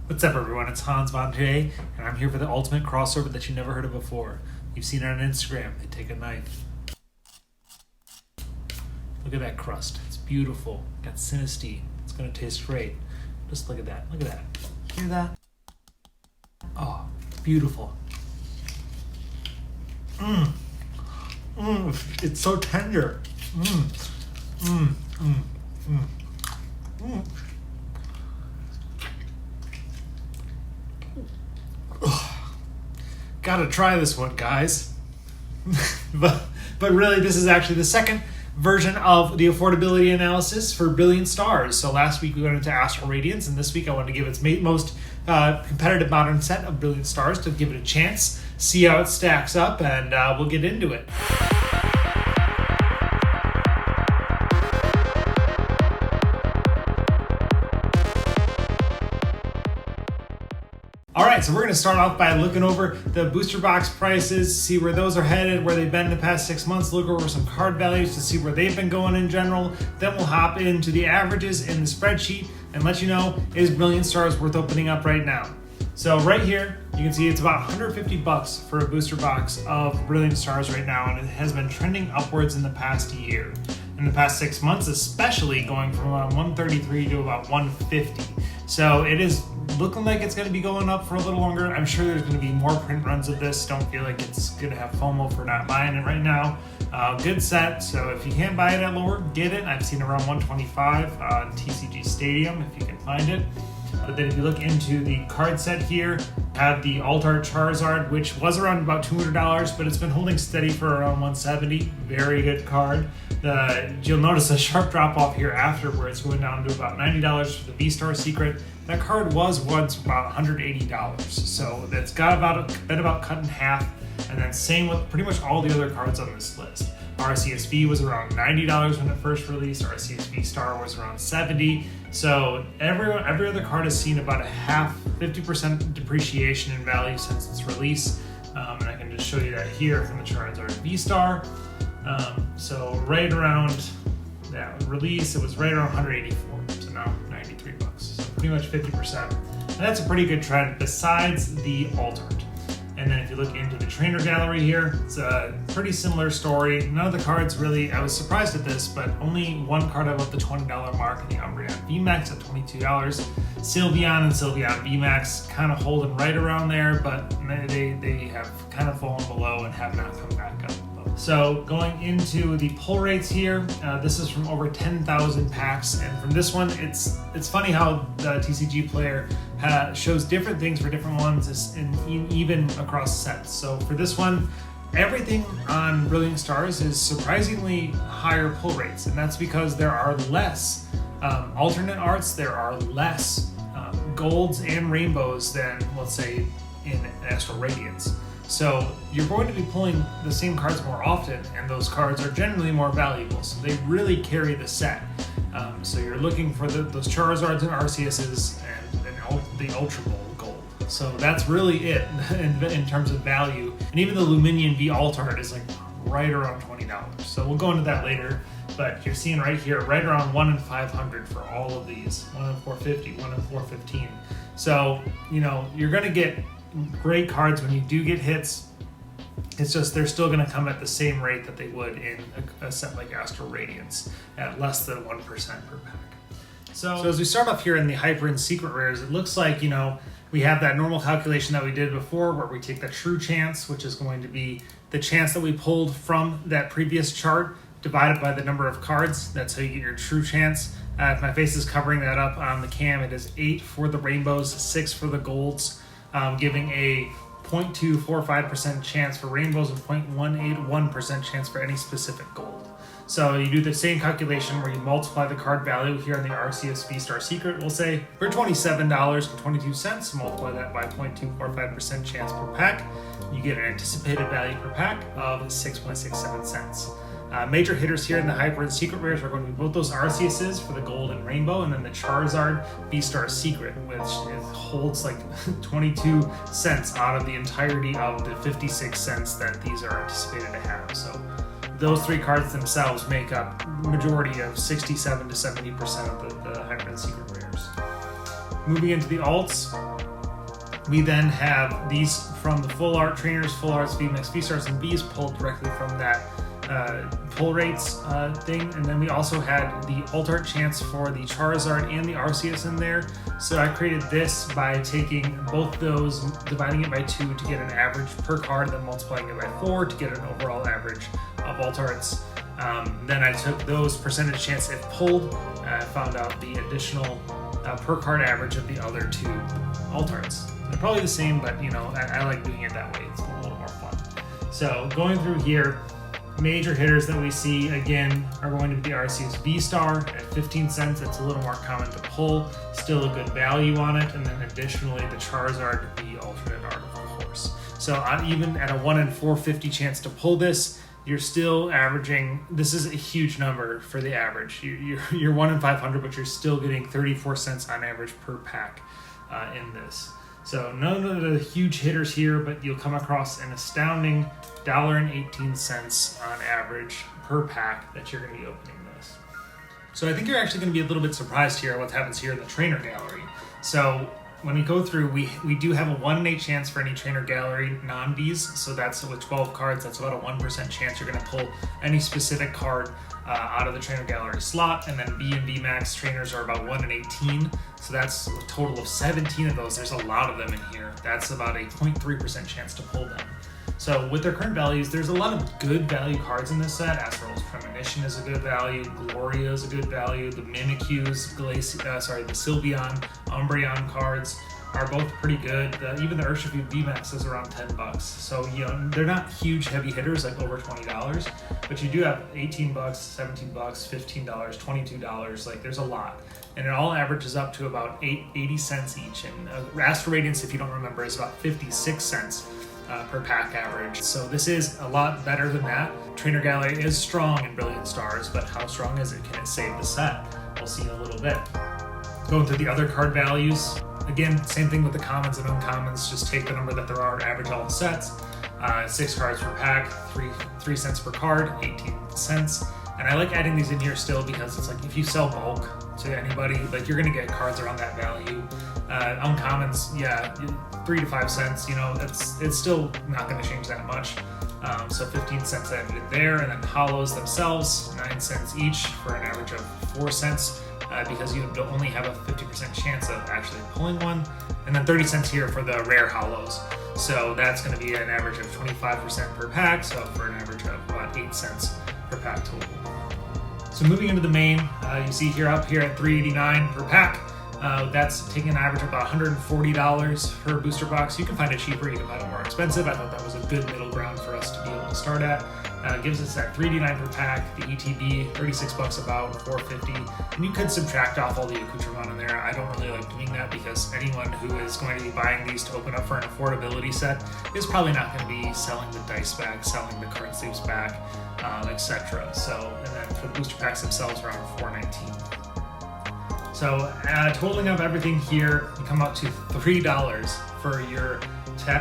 What's up, everyone? It's Hans Von today, and I'm here for the ultimate crossover that you never heard of before. You've seen it on Instagram. They take a knife. Look at that crust. It's beautiful. Got synesty. It's going to taste great. Just look at that. Look at that. Hear that? Oh, it's beautiful. It's so tender. Gotta try this one, guys. but really, this is actually the second version of the affordability analysis for Brilliant Stars. So last week we went into Astral Radiance, and this week I wanted to give its most competitive modern set of Brilliant Stars to give it a chance, see how it stacks up, and we'll get into it. Alright, so we're going to start off by looking over the booster box prices, see where those are headed, where they've been in the past 6 months, look over some card values to see where they've been going in general. Then we'll hop into the averages in the spreadsheet and let you know, is Brilliant Stars worth opening up right now? So right here, you can see it's about $150 for a booster box of Brilliant Stars right now, and it has been trending upwards in the past year. In the past 6 months, especially going from around 133 to about 150. So it is looking like it's going to be going up for a little longer. I'm sure there's going to be more print runs of this. Don't feel like it's going to have FOMO for not buying it right now. Good set, so if you can't buy it at lower, get it. I've seen around 125 on TCG Stadium if you can find it. But then if you look into the card set here, have the Alt-Art Charizard, which was around about $200, but it's been holding steady for around 170. Very good card. You'll notice a sharp drop off here after where it's going down to about $90 for the V-Star Secret. That card was once about $180, so that's got been about cut in half. And then same with pretty much all the other cards on this list. RCSV was around $90 when it first released. RCSV Star was around $70. So every other card has seen about a 50% depreciation in value since its release. And I can just show you that here from the Charizard V-Star. So right around that release, it was right around 184. So now $93. So pretty much 50%. And that's a pretty good trend besides the Alt-Art. And then if you look into the trainer gallery here, it's a pretty similar story. None of the cards really, I was surprised at this, but only one card above the $20 mark in the Umbreon VMAX at $22. Sylveon and Sylveon VMAX kind of holding right around there, but they have kind of fallen below and have not come back up. So going into the pull rates here, this is from over 10,000 packs, and from this one, it's funny how the TCG player shows different things for different ones, and even across sets. So for this one, everything on Brilliant Stars is surprisingly higher pull rates, and that's because there are less alternate arts, there are less golds and rainbows than, let's say, in Astral Radiance. So you're going to be pulling the same cards more often, and those cards are generally more valuable. So they really carry the set. So you're looking for those Charizards and RCSs and the Ultra Gold. So that's really it in terms of value. And even the Luminion V Alt-Art is like right around $20. So we'll go into that later. But you're seeing right here, right around 1 in 500 for all of these. 1 in 450, 1 in 415. So, you're going to get great cards when you do get hits. It's just they're still going to come at the same rate that they would in a set like Astral Radiance at less than 1% per pack. So as we start off here in the Hyper and Secret Rares, it looks like, we have that normal calculation that we did before where we take the true chance, which is going to be the chance that we pulled from that previous chart divided by the number of cards. That's how you get your true chance. If my face is covering that up on the cam, it is 8 for the rainbows, 6 for the golds, giving a 0.245% chance for rainbows and 0.181% chance for any specific gold. So you do the same calculation where you multiply the card value here in the RCS V-Star Secret, we'll say, for $27.22, multiply that by 0.245% chance per pack, you get an anticipated value per pack of 6.67 cents. Major hitters here in the Hyper and Secret Rares are going to be both those RCSs for the Gold and Rainbow, and then the Charizard V-Star Secret, which holds like 22 cents out of the entirety of the 56 cents that these are anticipated to have. So those three cards themselves make up majority of 67 to 70% of the Hyper and Secret Rares. Moving into the alts, We then have these from the Full Art Trainers, Full Arts, VMAX, V-Stars, and Bs pulled directly from that pull rates thing. And then we also had the Alt Art chance for the Charizard and the Arceus in there. So I created this by taking both those, dividing it by 2 to get an average per card, then multiplying it by 4 to get an overall average of Alt Arts. Then I took those percentage chance if pulled, found out the additional per card average of the other 2 Alt Arts. They're probably the same, but you know, I like doing it that way. It's a little more fun. So going through here, major hitters that we see again are going to be the Arceus V-Star at 15 cents. It's a little more common to pull, still a good value on it. And then additionally, the Charizard, the alternate art, of course. So even at a 1 in 450 chance to pull this, you're still averaging, this is a huge number for the average. You're 1 in 500, but you're still getting 34 cents on average per pack in this. So none of the huge hitters here, but you'll come across an astounding $1.18 on average per pack that you're going to be opening this. So I think you're actually going to be a little bit surprised here at what happens here in the trainer gallery. So when we go through, we do have a 1 in 8 chance for any trainer gallery non-Bs. So that's with 12 cards, that's about a 1% chance you're going to pull any specific card out of the trainer gallery slot. And then B and B max trainers are about 1 in 18. So that's a total of 17 of those. There's a lot of them in here. That's about a 0.3% chance to pull them. So with their current values, there's a lot of good value cards in this set. Astral's Premonition is a good value. Gloria is a good value. The Mimikyu's, the Sylveon, Umbreon cards are both pretty good. Even the Urshifu VMAX is around $10. So you know, they're not huge heavy hitters like over $20, but you do have $18, $17, $15, $22. Like there's a lot. And it all averages up to about 80 cents each. And Astral Radiance, if you don't remember, is about 56 cents per pack average. So this is a lot better than that. Trainer Gallery is strong in Brilliant Stars, but how strong is it? Can it save the set? We'll see in a little bit. Going through the other card values, again, same thing with the commons and uncommons. Just take the number that there are, average all sets. 6 cards per pack, 3 cents per card, 18 cents. And I like adding these in here still because it's like if you sell bulk to anybody, like you're gonna get cards around that value. Uncommons, yeah, 3 to 5 cents. You know, it's still not gonna change that much. So 15 cents added in there, and then hollows themselves, 9 cents each for an average of 4 cents. Because you only have a 50% chance of actually pulling one, and then 30 cents here for the rare hollows. So that's going to be an average of 25% per pack, so for an average of about 8 cents per pack total. So moving into the main, you see here up here at $3.89 per pack. That's taking an average of about $140 per booster box. You can find it cheaper, you can find it more expensive. I thought that was a good middle ground for us to be able to start at. Gives us that $3.89 per pack, the ETB, $36 about, $4.50. And you could subtract off all the accoutrement in there. I don't really like doing that because anyone who is going to be buying these to open up for an affordability set is probably not going to be selling the dice back, selling the card sleeves back, etc. So, and then for the booster packs themselves, around $4.19. So, totaling up everything here, you come up to $3 for your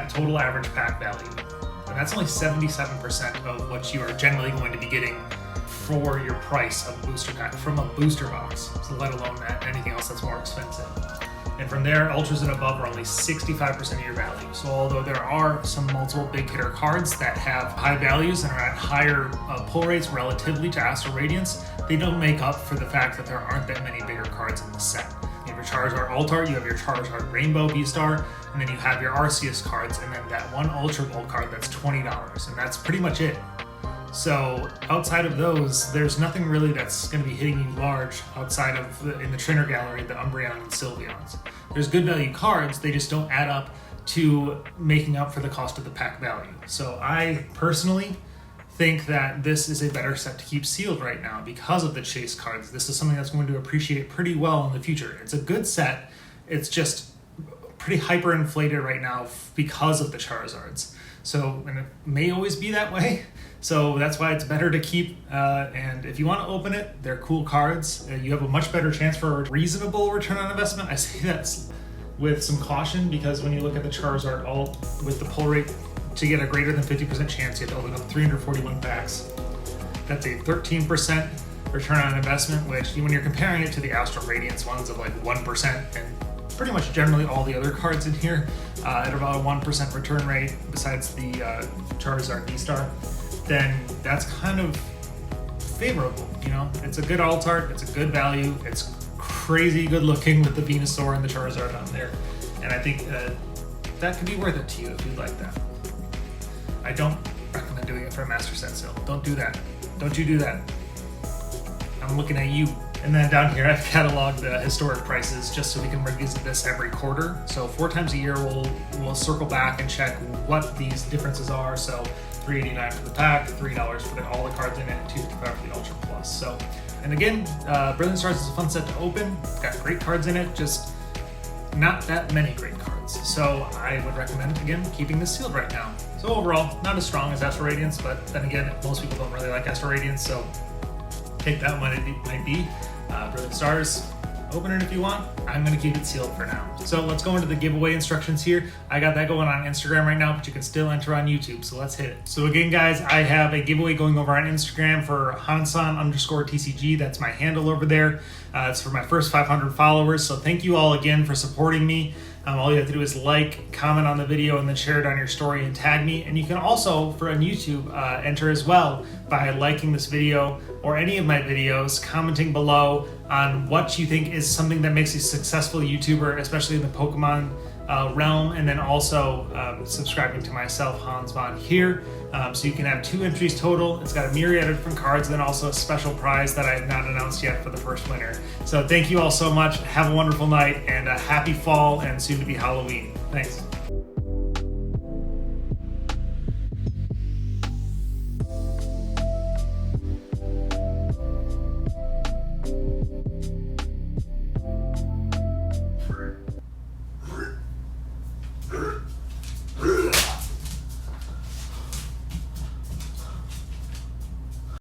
total average pack value. And that's only 77% of what you are generally going to be getting for your price of a booster pack from a booster box, so let alone anything else that's more expensive. And from there, ultras and above are only 65% of your value. So although there are some multiple big hitter cards that have high values and are at higher pull rates relatively to Astral Radiance, they don't make up for the fact that there aren't that many bigger cards in the set. You have your Charizard Alt Art, you have your Charizard Rainbow V-Star, and then you have your Arceus cards, and then that one Ultra Ball card that's $20, and that's pretty much it. So outside of those, there's nothing really that's going to be hitting you large outside of in the trainer gallery, the Umbreon and Sylveons. There's good value cards, they just don't add up to making up for the cost of the pack value. So I personally think that this is a better set to keep sealed right now because of the chase cards. This is something that's going to appreciate pretty well in the future. It's a good set, it's just pretty hyper-inflated right now because of the Charizards. So, and it may always be that way. So that's why it's better to keep, and if you want to open it, they're cool cards. You have a much better chance for a reasonable return on investment. I say that with some caution because when you look at the Charizard Alt with the pull rate, to get a greater than 50% chance, you have to open up 341 packs. That's a 13% return on investment, which when you're comparing it to the Astral Radiance ones of like 1%, and pretty much generally all the other cards in here, at about a 1% return rate, besides the Charizard V-Star, then that's kind of favorable. You know, it's a good alt art, it's a good value, it's crazy good looking with the Venusaur and the Charizard on there, and I think that could be worth it to you if you'd like that. I don't recommend doing it for a master set sale. Don't do that. Don't you do that. I'm looking at you. And then down here, I've cataloged the historic prices just so we can revisit this every quarter. So 4 times a year, we'll circle back and check what these differences are. So $3.89 for the pack, $3 for all the cards in it, and $2.55 for the Ultra Plus. So, and again, Brilliant Stars is a fun set to open. It's got great cards in it, just not that many great cards. So I would recommend, again, keeping this sealed right now. So overall, not as strong as Astral Radiance, but then again, most people don't really like Astral Radiance, so take that what it might be. Brilliant Stars, open it if you want. I'm going to keep it sealed for now. So let's go into the giveaway instructions here. I got that going on Instagram right now, but you can still enter on YouTube, so let's hit it. So again, guys, I have a giveaway going over on Instagram for Hansan_TCG. That's my handle over there. It's for my first 500 followers, so thank you all again for supporting me. All you have to do is like, comment on the video, and then share it on your story and tag me. And you can also, for on YouTube, enter as well by liking this video or any of my videos, commenting below on what you think is something that makes you a successful YouTuber, especially in the Pokemon realm, and then also subscribing to myself, Hans Von here. So you can have 2 entries total. It's got a myriad of different cards, and then also a special prize that I have not announced yet for the first winner. So thank you all so much. Have a wonderful night, and a happy fall and soon to be Halloween. Thanks.